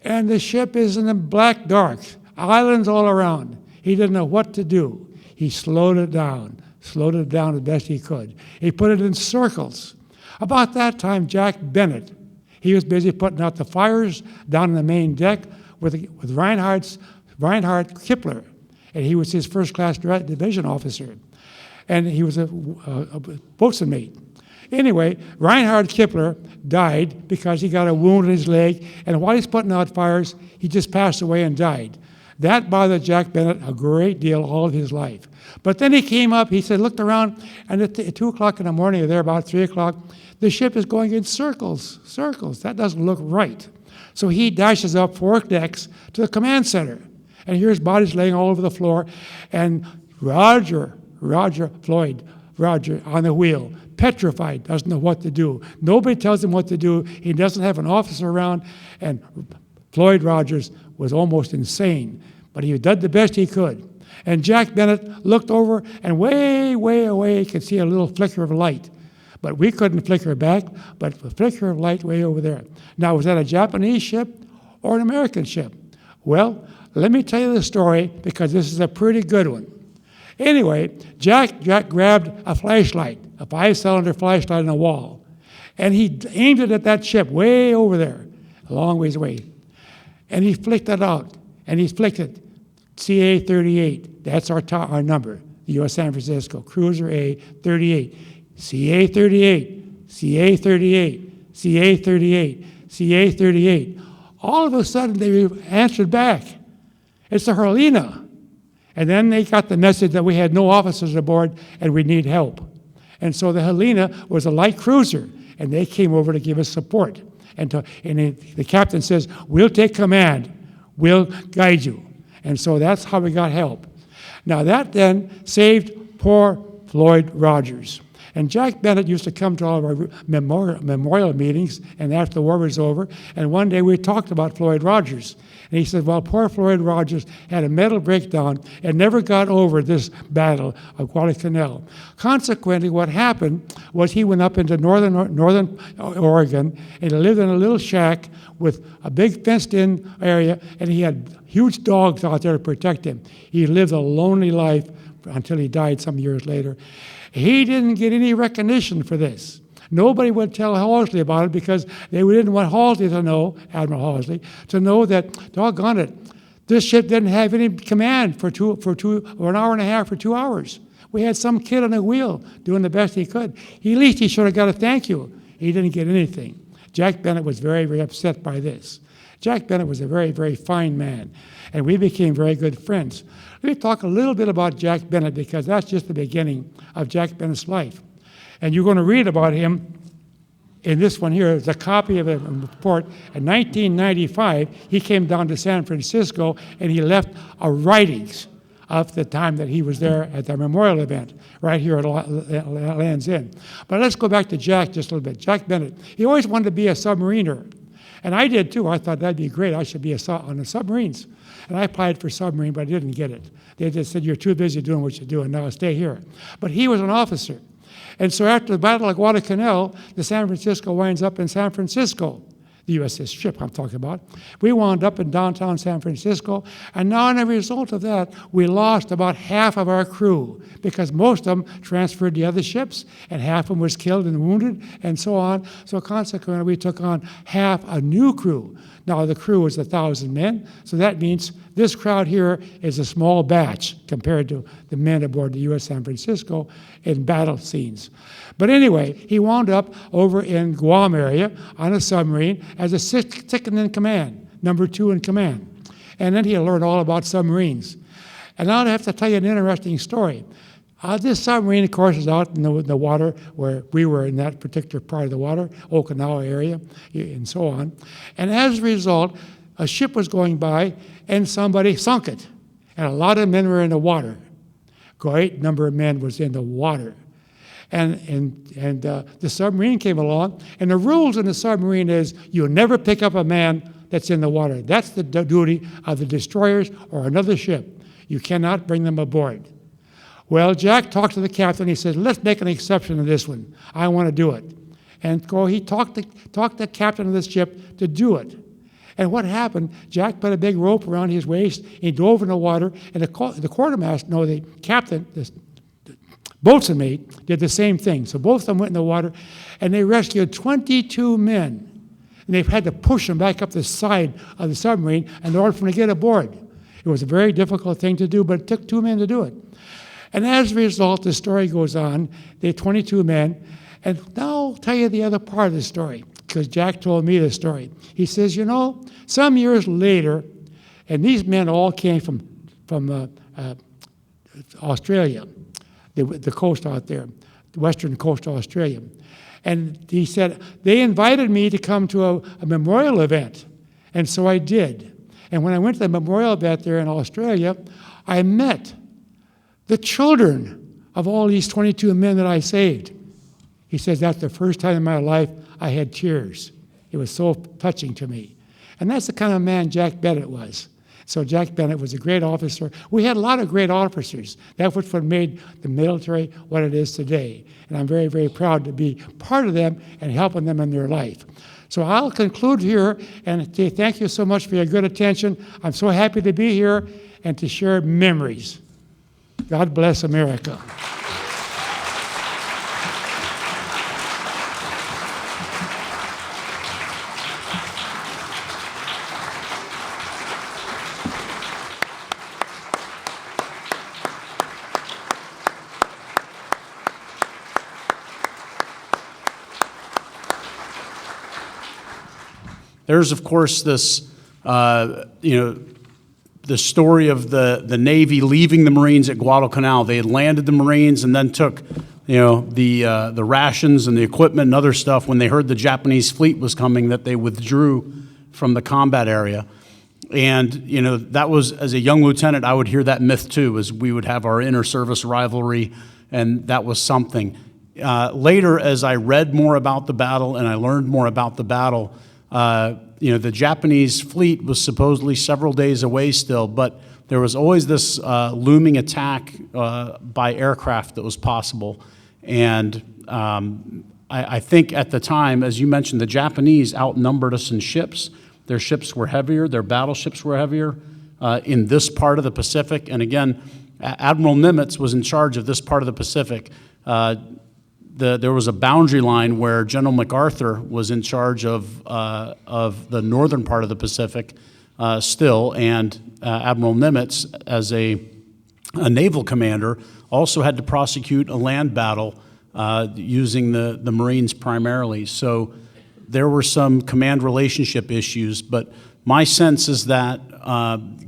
and the ship is in the black dark, islands all around. He didn't know what to do. He slowed it down as best he could. He put it in circles. About that time, Jack Bennett, he was busy putting out the fires down on the main deck with Reinhard Kipler. And he was his first-class division officer. And he was a boatswain mate. Anyway, Reinhard Kipler died because he got a wound in his leg, and while he's putting out fires, he just passed away and died. That bothered Jack Bennett a great deal all of his life. But then he came up, he said, looked around, and at 2 o'clock in the morning, or there about 3 o'clock, the ship is going in circles. That doesn't look right. So he dashes up 4 decks to the command center. And here's bodies laying all over the floor, and Roger on the wheel, petrified, doesn't know what to do. Nobody tells him what to do. He doesn't have an officer around, and Floyd Rogers was almost insane, but he did the best he could. And Jack Bennett looked over, and way, way away, could see a little flicker of light. But we couldn't flicker back, but a flicker of light way over there. Now, was that a Japanese ship or an American ship? Well, let me tell you the story because this is a pretty good one. Anyway, Jack grabbed a flashlight, a 5-cylinder flashlight on the wall, and he aimed it at that ship way over there, a long ways away. And he flicked it out, and he flicked it, CA-38. That's our number, the USS San Francisco, Cruiser A-38. CA-38, CA-38, CA-38, CA-38. All of a sudden, they answered back. It's the Helena. And then they got the message that we had no officers aboard and we need help. And so the Helena was a light cruiser, and they came over to give us support. And the captain says, we'll take command. We'll guide you. And so that's how we got help. Now that then saved poor Floyd Rogers. And Jack Bennett used to come to all of our memorial meetings, and after the war was over, and one day we talked about Floyd Rogers. And he said, well, poor Floyd Rogers had a mental breakdown and never got over this battle of Guadalcanal. Consequently, what happened was he went up into northern Oregon, and he lived in a little shack with a big fenced-in area, and he had huge dogs out there to protect him. He lived a lonely life until he died some years later. He didn't get any recognition for this. Nobody would tell Halsey about it because they didn't want Halsey to know, Admiral Halsey, to know that, doggone it, this ship didn't have any command for an hour and a half or 2 hours. We had some kid on the wheel doing the best he could. At least he should have got a thank you. He didn't get anything. Jack Bennett was very, very upset by this. Jack Bennett was a very, very fine man, and we became very good friends. Let me talk a little bit about Jack Bennett because that's just the beginning of Jack Bennett's life. And you're going to read about him in this one here. It's a copy of a report. In 1995, he came down to San Francisco and he left writings of the time that he was there at the memorial event right here at Land's End. But let's go back to Jack just a little bit. Jack Bennett, he always wanted to be a submariner. And I did too. I thought that'd be great. I should be on the submarines. And I applied for submarine, but I didn't get it. They just said, you're too busy doing what you're doing. Now stay here. But he was an officer. And so after the Battle of Guadalcanal, the San Francisco winds up in San Francisco, the USS ship I'm talking about. We wound up in downtown San Francisco, and now as a result of that, we lost about half of our crew because most of them transferred to other ships, and half of them was killed and wounded, and so on. So consequently, we took on half a new crew. Now the crew was 1,000 men, so that means this crowd here is a small batch compared to the men aboard the U.S. San Francisco in battle scenes. But anyway, he wound up over in Guam area on a submarine as a second in command, number 2 in command. And then he learned all about submarines. And now I have to tell you an interesting story. This submarine, of course, is out in the water where we were in that particular part of the water, Okinawa area, and so on. And as a result, a ship was going by and somebody sunk it. And a lot of men were in the water. Great number of men was in the water. And the submarine came along, and the rules in the submarine is you never pick up a man that's in the water. That's the duty of the destroyers or another ship. You cannot bring them aboard. Well, Jack talked to the captain. He said, let's make an exception to this one. I want to do it. And so he talked the captain of this ship to do it. And what happened, Jack put a big rope around his waist, he dove in the water, and the captain, the boatswain mate, did the same thing. So both of them went in the water, and they rescued 22 men. And they've had to push them back up the side of the submarine in order for them to get aboard. It was a very difficult thing to do, but it took 2 men to do it. And as a result, the story goes on. They had 22 men. And now I'll tell you the other part of the story, because Jack told me the story. He says, you know, some years later, and these men all came from Australia, the coast out there, the western coast of Australia. And he said, they invited me to come to a memorial event. And so I did. And when I went to the memorial event there in Australia, I met the children of all these 22 men that I saved. He says, that's the first time in my life I had tears. It was so touching to me. And that's the kind of man Jack Bennett was. So Jack Bennett was a great officer. We had a lot of great officers. That's what made the military what it is today. And I'm very, very proud to be part of them and helping them in their life. So I'll conclude here and say thank you so much for your good attention. I'm so happy to be here and to share memories. God bless America. There's, of course, this, the story of the Navy leaving the Marines at Guadalcanal. They had landed the Marines and then took, the rations and the equipment and other stuff when they heard the Japanese fleet was coming, that they withdrew from the combat area. And, that was, as a young lieutenant, I would hear that myth too, as we would have our inter-service rivalry, and that was something. Later, as I read more about the battle and I learned more about the battle, the Japanese fleet was supposedly several days away still, but there was always this looming attack by aircraft that was possible. And I think at the time, as you mentioned, the Japanese outnumbered us in ships. Their ships were heavier, their battleships were heavier in this part of the Pacific. And again, Admiral Nimitz was in charge of this part of the Pacific. There was a boundary line where General MacArthur was in charge of the northern part of the Pacific still, and Admiral Nimitz, as a naval commander, also had to prosecute a land battle using the Marines primarily. So there were some command relationship issues, but my sense is that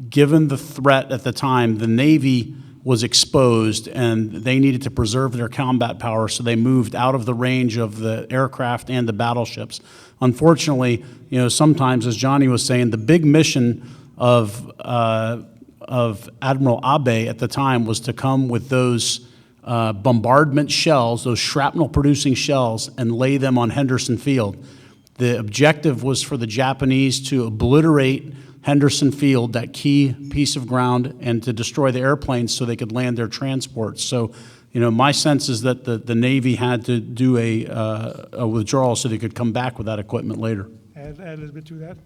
given the threat at the time, the Navy was exposed and they needed to preserve their combat power, so they moved out of the range of the aircraft and the battleships. Unfortunately, sometimes, as Johnny was saying, the big mission of Admiral Abe at the time was to come with those bombardment shells, those shrapnel-producing shells, and lay them on Henderson Field. The objective was for the Japanese to obliterate Henderson Field, that key piece of ground, and to destroy the airplanes so they could land their transports. So, my sense is that the Navy had to do a withdrawal so they could come back with that equipment later. Add a little bit to that.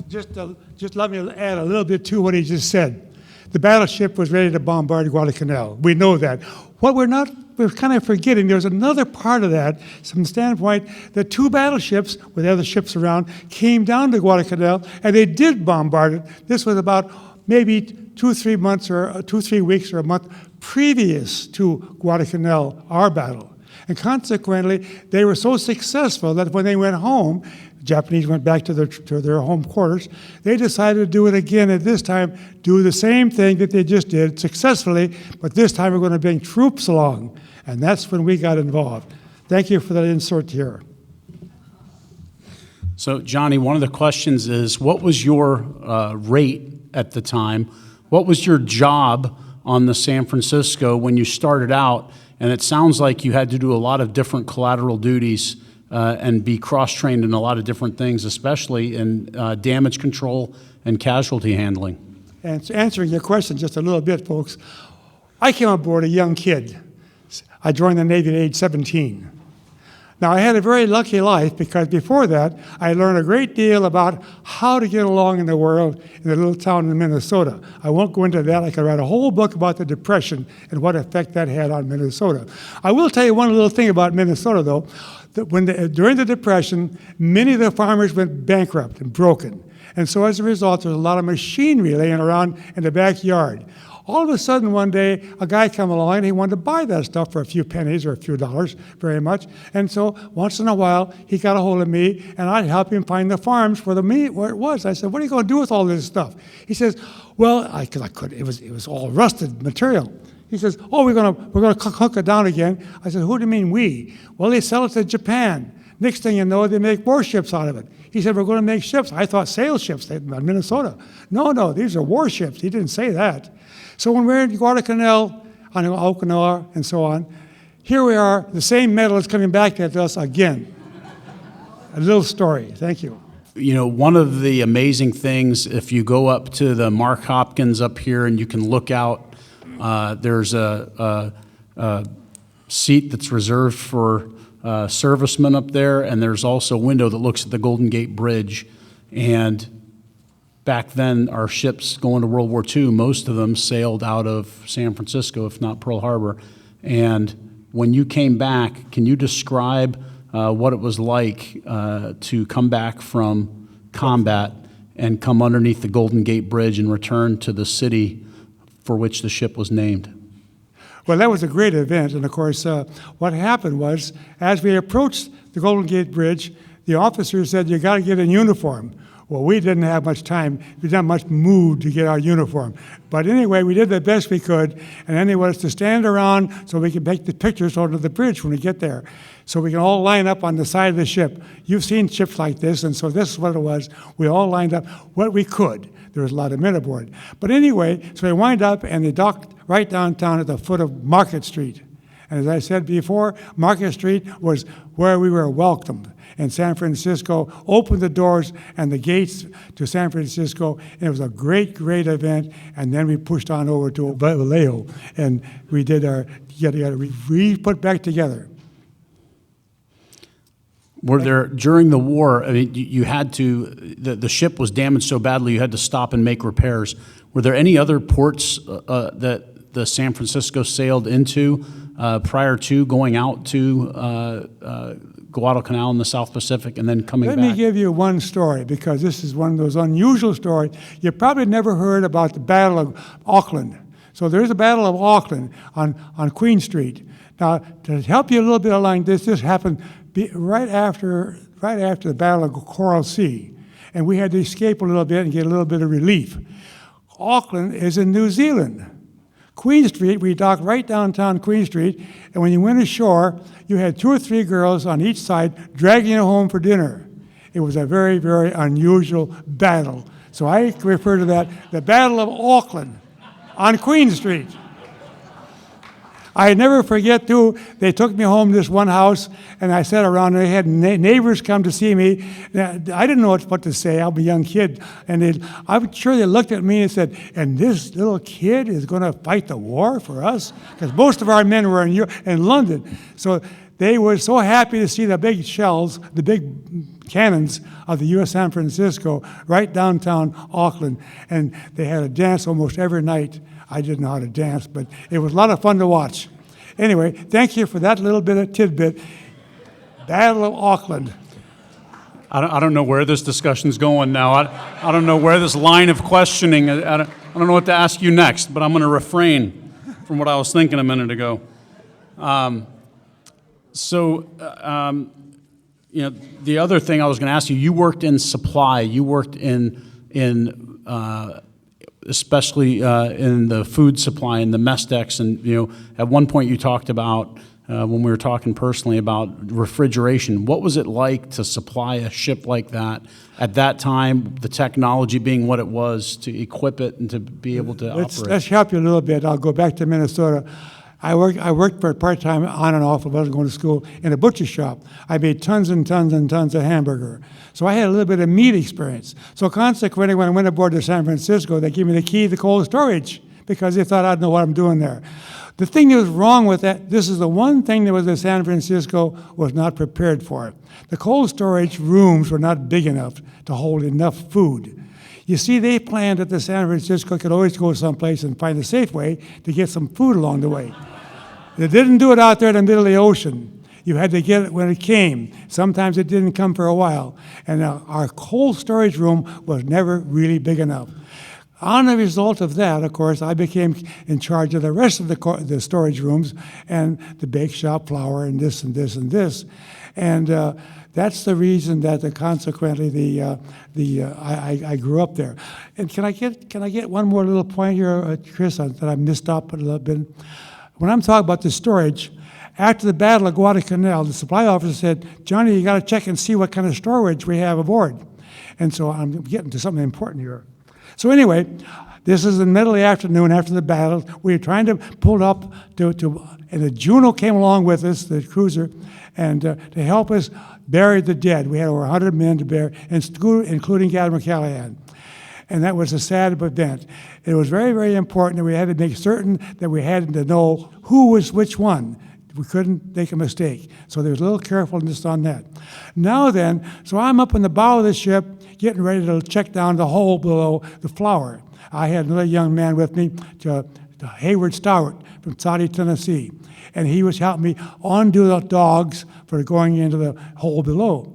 Just let me add a little bit to what he just said. The battleship was ready to bombard Guadalcanal. We know that. What we're kind of forgetting, there's another part of that, from the standpoint that two battleships with other ships around came down to Guadalcanal, and they did bombard it. This was about maybe 2-3 weeks or a month previous to Guadalcanal, our battle. And consequently, they were so successful that when they went home, the Japanese went back to their home quarters, they decided to do it again, and this time do the same thing that they just did successfully, but this time we're going to bring troops along. And that's when we got involved. Thank you for that insert here. So, Johnny, one of the questions is, what was your rate at the time? What was your job on the San Francisco when you started out? And it sounds like you had to do a lot of different collateral duties and be cross-trained in a lot of different things, especially in damage control and casualty handling. And answering your question just a little bit, folks, I came aboard a young kid. I joined the Navy at age 17. Now, I had a very lucky life because before that, I learned a great deal about how to get along in the world in a little town in Minnesota. I won't go into that. I could write a whole book about the Depression and what effect that had on Minnesota. I will tell you one little thing about Minnesota, though, that during the Depression, many of the farmers went bankrupt and broken. And so as a result, there was a lot of machinery laying around in the backyard. All of a sudden, one day, a guy came along and he wanted to buy that stuff for a few pennies or a few dollars, very much. And so once in a while, he got a hold of me, and I'd help him find the farms where it was. I said, "What are you going to do with all this stuff?" He says, "Well, because I couldn't. It was all rusted material." He says, "Oh, we're gonna cook it down again." I said, "Who do you mean we?" "Well, they sell it to Japan. Next thing you know, they make warships out of it." He said, "We're going to make ships." I thought sail ships in Minnesota. No, these are warships. He didn't say that. So when we're in Guadalcanal, on Okinawa, and so on, here we are, the same metal is coming back at us again. A little story. Thank you. One of the amazing things, if you go up to the Mark Hopkins up here and you can look out, there's a seat that's reserved for servicemen up there, and there's also a window that looks at the Golden Gate Bridge. And back then, our ships going to World War II, most of them sailed out of San Francisco, if not Pearl Harbor. And when you came back, can you describe what it was like to come back from combat and come underneath the Golden Gate Bridge and return to the city for which the ship was named? Well, that was a great event, and of course, what happened was, as we approached the Golden Gate Bridge, the officer said, "You got to get in uniform." Well, we didn't have much time. We didn't have much mood to get our uniform. But anyway, we did the best we could, and then they wanted us to stand around so we could make the pictures onto the bridge when we get there. So we can all line up on the side of the ship. You've seen ships like this, and so this is what it was. We all lined up what we could. There was a lot of men aboard. But anyway, so we wind up, and they docked right downtown at the foot of Market Street. And as I said before, Market Street was where we were welcomed. And San Francisco opened the doors and the gates to San Francisco, and it was a great, great event. And then we pushed on over to Vallejo, and we did we put back together. Were there, during the war, I mean, you had to, the ship was damaged so badly you had to stop and make repairs. Were there any other ports that the San Francisco sailed into prior to going out to Guadalcanal in the South Pacific and then coming back? Let me give you one story, because this is one of those unusual stories. You probably never heard about the Battle of Auckland. So there's a Battle of Auckland on Queen Street. Now, to help you a little bit along this happened right after the Battle of Coral Sea. And we had to escape a little bit and get a little bit of relief. Auckland is in New Zealand. Queen Street, we docked right downtown Queen Street, and when you went ashore, you had 2 or 3 girls on each side dragging you home for dinner. It was a very, very unusual battle. So I refer to that, the Battle of Auckland on Queen Street. I never forget, too, they took me home to this one house, and I sat around, and they had neighbors come to see me. I didn't know what to say. I'm a young kid. And I'm sure they looked at me and said, "And this little kid is going to fight the war for us?" Because most of our men were in London. So they were so happy to see the big shells, the big cannons of the U.S. San Francisco right downtown Auckland. And they had a dance almost every night. I didn't know how to dance, but it was a lot of fun to watch. Anyway, thank you for that little bit of tidbit. Battle of Auckland. I don't know where this discussion's going now. I don't know where this line of questioning, I don't know what to ask you next, but I'm going to refrain from what I was thinking a minute ago. The other thing I was going to ask you, you worked in supply. You worked especially in the food supply and the mess decks, and at one point you talked about when we were talking personally about refrigeration. What was it like to supply a ship like that at that time? The technology being what it was, to equip it and to be able to operate. Let's help you a little bit. I'll go back to Minnesota. I worked for part-time on and off. I wasn't going to school in a butcher shop. I made tons and tons and tons of hamburger. So I had a little bit of meat experience. So consequently, when I went aboard to San Francisco, they gave me the key to cold storage because they thought I'd know what I'm doing there. The thing that was wrong with that, this is the one thing that was in San Francisco was not prepared for. The cold storage rooms were not big enough to hold enough food. You see, they planned that the San Francisco could always go someplace and find a safe way to get some food along the way. They didn't do it out there in the middle of the ocean. You had to get it when it came. Sometimes it didn't come for a while. And our cold storage room was never really big enough. On the result of that, of course, I became in charge of the rest of the storage rooms and the bake shop flour and this and this and this. And that's the reason that consequently I grew up there. And can I get one more little point here, Chris, that I missed up a little bit? When I'm talking about the storage, after the Battle of Guadalcanal, the supply officer said, "Johnny, you got to check and see what kind of storage we have aboard." And so I'm getting to something important here. So anyway, this is in the middle of the afternoon after the battle. We were trying to pull up and the Juno came along with us, the cruiser, and to help us bury the dead. We had over 100 men to bury, including Admiral Callahan. And that was a sad event. It was very, very important that we had to make certain that we had to know who was which one. We couldn't make a mistake. So there was a little carefulness on that. Now then, so I'm up in the bow of the ship, getting ready to check down the hole below the flour. I had another young man with me, Hayward Stowart from Saudi, Tennessee. And he was helping me undo the dogs for going into the hole below.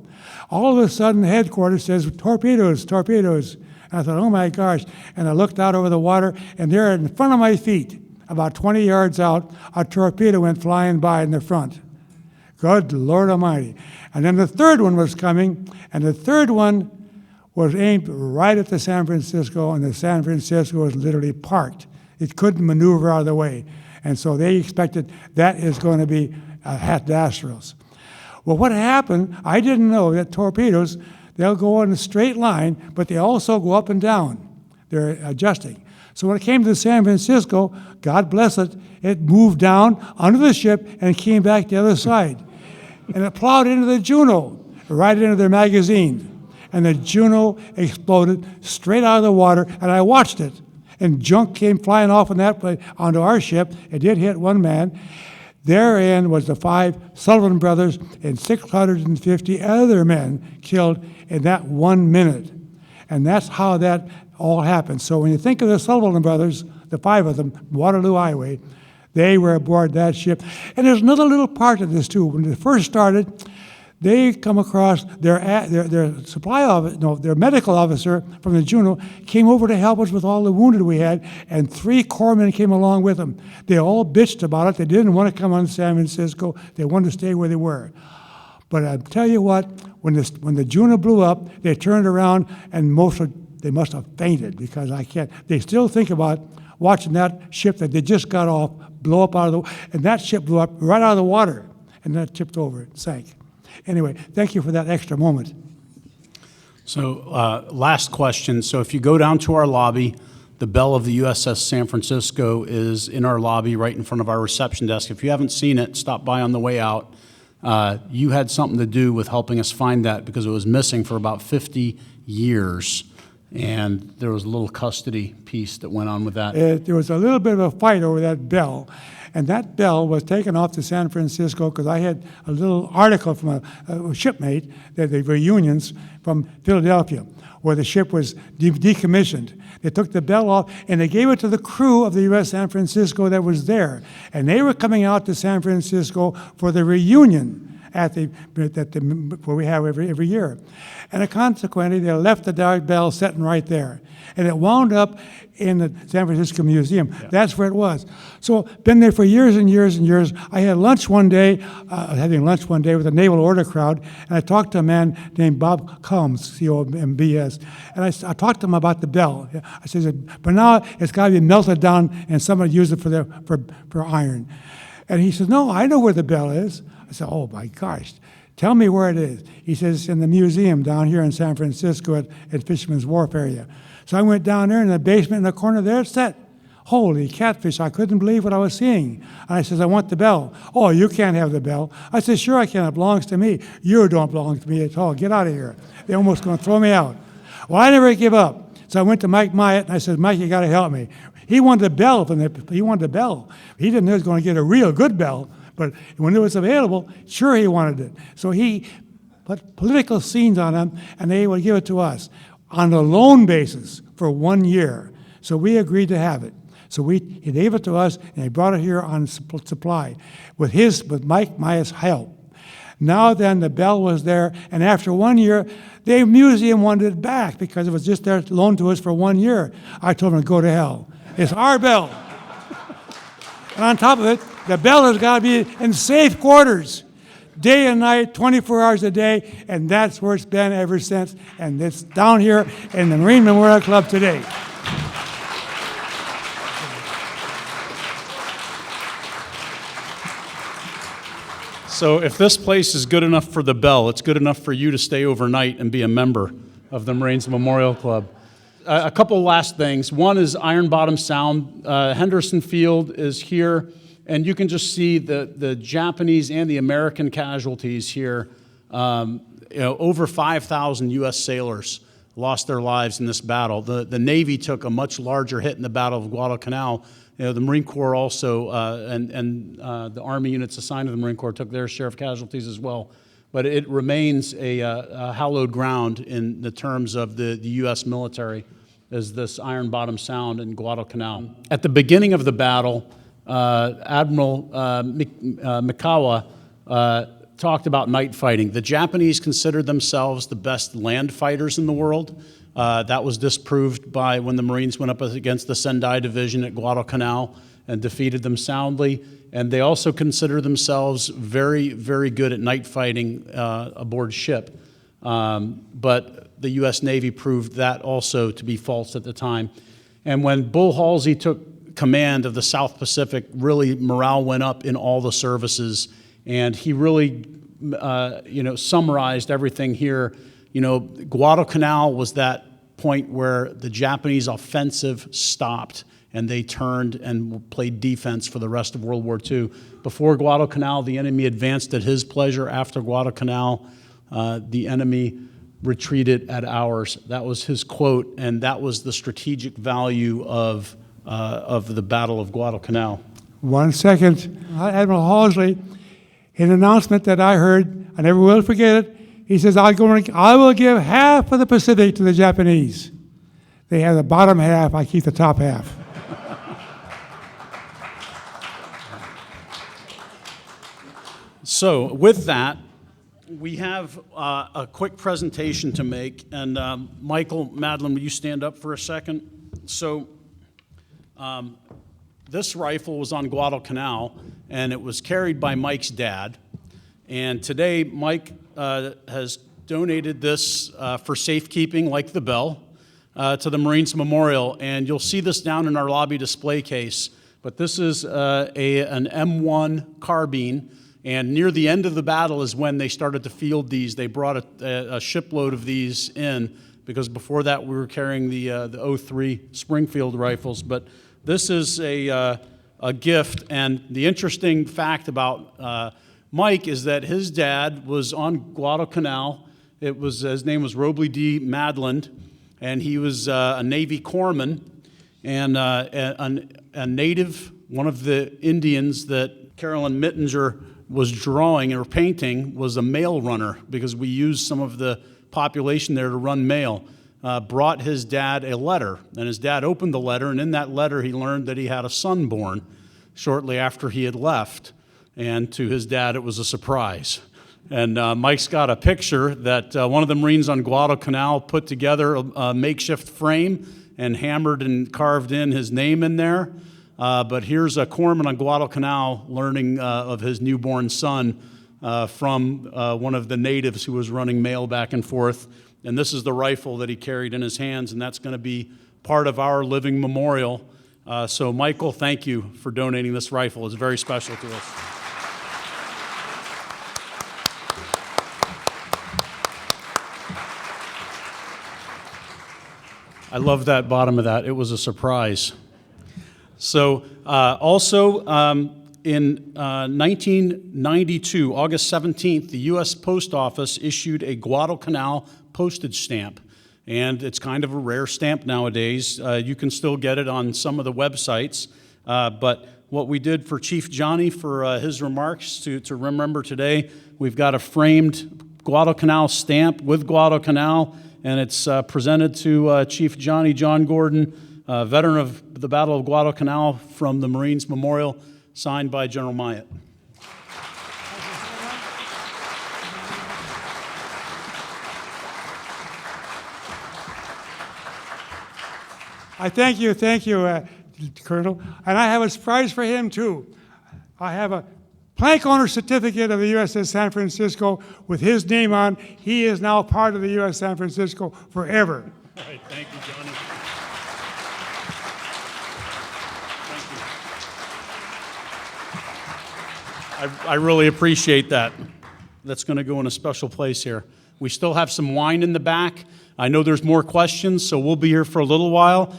All of a sudden, the headquarters says, "Torpedoes, torpedoes." And I thought, oh my gosh. And I looked out over the water, and there in front of my feet, about 20 yards out, a torpedo went flying by in the front. Good Lord Almighty. And then the third one was coming, and the third one was aimed right at the San Francisco, and the San Francisco was literally parked. It couldn't maneuver out of the way. And so they expected that is going to be disastrous. Well, what happened, I didn't know that torpedoes, they'll go in a straight line, but they also go up and down. They're adjusting. So when it came to San Francisco, God bless it, it moved down under the ship and came back the other side. And it plowed into the Juno, right into their magazine. And the Juno exploded straight out of the water, and I watched it. And junk came flying off on that onto our ship. It did hit one man. Therein was the 5 Sullivan brothers and 650 other men killed in that 1 minute. And that's how that all happened. So when you think of the Sullivan brothers, the 5 of them, Waterloo Highway, they were aboard that ship. And there's another little part of this too. When they first started, they come across their medical officer from the Juno came over to help us with all the wounded we had, and 3 corpsmen came along with them. They all bitched about it. They didn't want to come on San Francisco. They wanted to stay where they were. But I tell you what, when the Juno blew up, they turned around and they must have fainted, because they still think about watching that ship that they just got off blow up and that ship blew up right out of the water, and that tipped over, it sank. Anyway, thank you for that extra moment. So last question. So if you go down to our lobby, the bell of the USS San Francisco is in our lobby right in front of our reception desk. If you haven't seen it, stop by on the way out. You had something to do with helping us find that, because it was missing for about 50 years. And there was a little custody piece that went on with that. There was a little bit of a fight over that bell. And that bell was taken off to San Francisco because I had a little article from a shipmate, that the reunions from Philadelphia, where the ship was decommissioned. They took the bell off and they gave it to the crew of the U.S. San Francisco that was there. And they were coming out to San Francisco for the reunion where we have every year. And consequently, they left the dark bell sitting right there. And it wound up in the San Francisco Museum. Yeah. That's where it was. So been there for years and years and years. I had lunch one day, with a Naval Order crowd, and I talked to a man named Bob Combs, C-O-M-B-S, and I talked to him about the bell. I said, but now it's got to be melted down and somebody used it for iron. And he says, no, I know where the bell is. I said, oh my gosh, tell me where it is. He says, it's in the museum down here in San Francisco at Fisherman's Wharf area. So I went down there in the basement in the corner there, it's set. Holy catfish, I couldn't believe what I was seeing. And I says, I want the bell. Oh, you can't have the bell. I said, sure I can, it belongs to me. You don't belong to me at all, get out of here. They're almost gonna throw me out. Well, I never give up. So I went to Mike Myatt and I said, Mike, you gotta help me. He wanted a bell he wanted a bell. He didn't know he was gonna get a real good bell, but when it was available, sure he wanted it. So he put political scenes on them and they would give it to us on a loan basis for 1 year. So we agreed to have it. So he gave it to us, and he brought it here on supply with Mike Myatt's help. Now then, the bell was there, and after 1 year, the museum wanted it back because it was just there loaned to us for 1 year. I told them to go to hell. It's our bell. And on top of it, the bell has got to be in safe quarters, day and night, 24 hours a day, and that's where it's been ever since. And it's down here in the Marine Memorial Club today. So if this place is good enough for the bell, it's good enough for you to stay overnight and be a member of the Marines Memorial Club. A couple last things. One is Iron Bottom Sound. Henderson Field is here, and you can just see the Japanese and the American casualties here. Over 5,000 U.S. sailors lost their lives in this battle. The Navy took a much larger hit in the Battle of Guadalcanal. The Marine Corps also, and the Army units assigned to the Marine Corps took their share of casualties as well. But it remains a hallowed ground in the terms of the U.S. military, as this Iron Bottom Sound in Guadalcanal. At the beginning of the battle, Admiral Mikawa talked about night fighting. The Japanese considered themselves the best land fighters in the world. That was disproved by when the Marines went up against the Sendai Division at Guadalcanal and defeated them soundly. And they also consider themselves very, very good at night fighting aboard ship. But the U.S. Navy proved that also to be false at the time. And when Bull Halsey took command of the South Pacific, really morale went up in all the services, and he really, summarized everything here. Guadalcanal was that point where the Japanese offensive stopped, and they turned and played defense for the rest of World War II. Before Guadalcanal, the enemy advanced at his pleasure. After Guadalcanal, the enemy retreated at ours. That was his quote, and that was the strategic value of the Battle of Guadalcanal. 1 second. Admiral Halsey, an announcement that I heard, I never will forget it. He says, I will give half of the Pacific to the Japanese. They have the bottom half, I keep the top half. So with that, we have a quick presentation to make, and Michael Madlin, will you stand up for a second? So this rifle was on Guadalcanal, and it was carried by Mike's dad. And today, Mike has donated this for safekeeping, like the bell, to the Marines Memorial. And you'll see this down in our lobby display case. But this is an M1 carbine. And near the end of the battle is when they started to field these. They brought a shipload of these in, because before that we were carrying the 03 Springfield rifles. But this is a gift. And the interesting fact about Mike is that his dad was on Guadalcanal. His name was Robley D. Madland, and he was a Navy corpsman and a native, one of the Indians that Carolyn Mittinger was drawing or painting was a mail runner, because we used some of the population there to run mail. Brought his dad a letter, and his dad opened the letter, and in that letter he learned that he had a son born shortly after he had left. And to his dad, it was a surprise. And Mike's got a picture that one of the Marines on Guadalcanal put together a makeshift frame and hammered and carved in his name in there. But here's a corpsman on Guadalcanal learning of his newborn son from one of the natives who was running mail back and forth. And this is the rifle that he carried in his hands, and that's going to be part of our living memorial. So Michael, thank you for donating this rifle. It's very special to us. I love that bottom of that. It was a surprise. So also in 1992, August 17th, the U.S. Post Office issued a Guadalcanal postage stamp. And it's kind of a rare stamp nowadays. You can still get it on some of the websites. But what we did for Chief Johnny for his remarks to remember today, we've got a framed Guadalcanal stamp with Guadalcanal, and it's presented to Chief Johnny JonGordon, veteran of the Battle of Guadalcanal, from the Marines Memorial, signed by General Myatt. I thank you, Colonel. And I have a surprise for him, too. I have a plank owner certificate of the USS San Francisco with his name on. He is now part of the USS San Francisco forever. All right, thank you, Johnny. Thank you. I really appreciate that. That's going to go in a special place here. We still have some wine in the back. I know there's more questions, so we'll be here for a little while.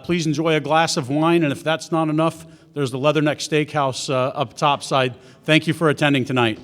Please enjoy a glass of wine, and if that's not enough, there's the Leatherneck Steakhouse up top side. Thank you for attending tonight.